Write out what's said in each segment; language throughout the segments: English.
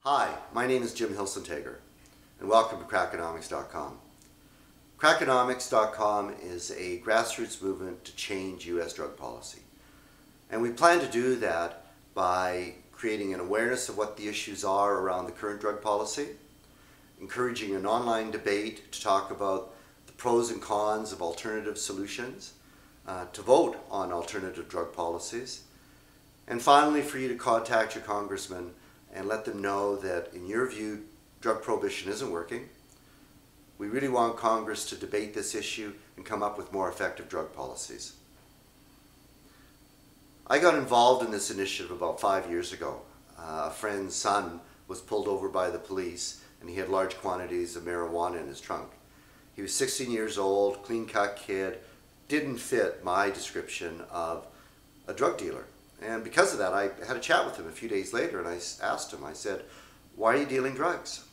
Hi, my name is Jim Hilsenteger, and welcome to Crackonomics.com. Crackonomics.com is a grassroots movement to change U.S. drug policy. And we plan to do that by creating an awareness of what the issues are around the current drug policy, encouraging an online debate to talk about the pros and cons of alternative solutions, to vote on alternative drug policies, and finally for you to contact your congressman and let them know that in your view drug prohibition isn't working. We really want Congress to debate this issue and come up with more effective drug policies. I got involved in this initiative about 5 years ago. A friend's son was pulled over by the police and he had large quantities of marijuana in his trunk. He was 16 years old, clean-cut kid, didn't fit my description of a drug dealer. And because of that, I had a chat with him a few days later and I asked him, I said, "Why are you dealing drugs?"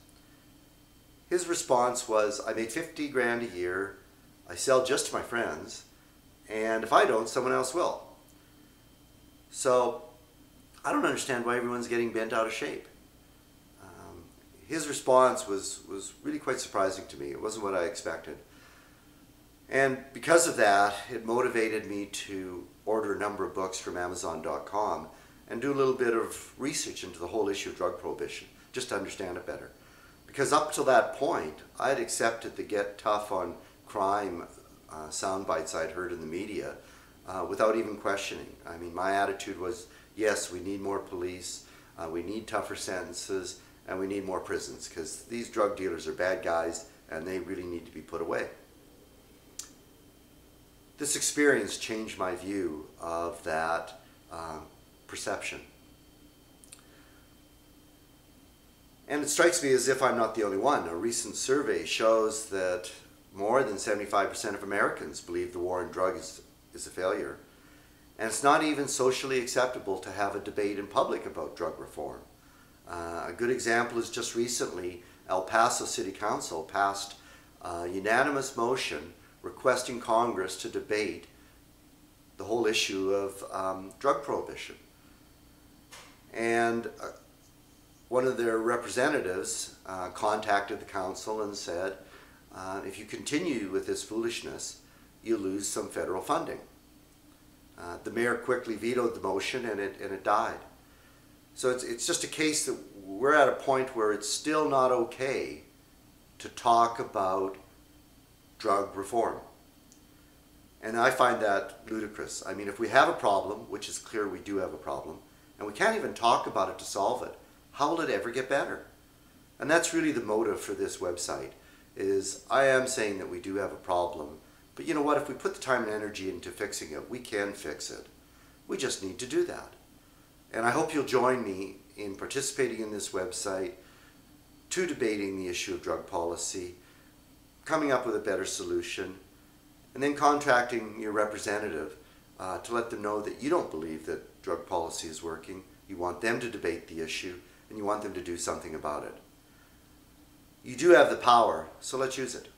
His response was, "I make 50 grand a year, I sell just to my friends, and if I don't, someone else will." So I don't understand why everyone's getting bent out of shape. His response was really quite surprising to me. It wasn't what I expected. And because of that, it motivated me to order a number of books from Amazon.com and do a little bit of research into the whole issue of drug prohibition, just to understand it better. Because up till that point, I had accepted the get tough on crime sound bites I'd heard in the media without even questioning. I mean, my attitude was, yes, we need more police, we need tougher sentences, and we need more prisons, because these drug dealers are bad guys and they really need to be put away. This experience changed my view of that perception. And it strikes me as if I'm not the only one. A recent survey shows that more than 75% of Americans believe the war on drugs is a failure. And it's not even socially acceptable to have a debate in public about drug reform. A good example is just recently, El Paso City Council passed a unanimous motion requesting Congress to debate the whole issue of drug prohibition. And one of their representatives contacted the council and said, if you continue with this foolishness, you lose some federal funding. The mayor quickly vetoed the motion and it died. So it's just a case that we're at a point where it's still not okay to talk about drug reform. And I find that ludicrous. I mean, if we have a problem, which is clear we do have a problem, and we can't even talk about it to solve it, how will it ever get better? And that's really the motive for this website, is I am saying that we do have a problem, but you know what, if we put the time and energy into fixing it, we can fix it. We just need to do that. And I hope you'll join me in participating in this website, to debating the issue of drug policy, coming up with a better solution, and then contacting your representative to let them know that you don't believe that drug policy is working. You want them to debate the issue, and you want them to do something about it. You do have the power, so let's use it.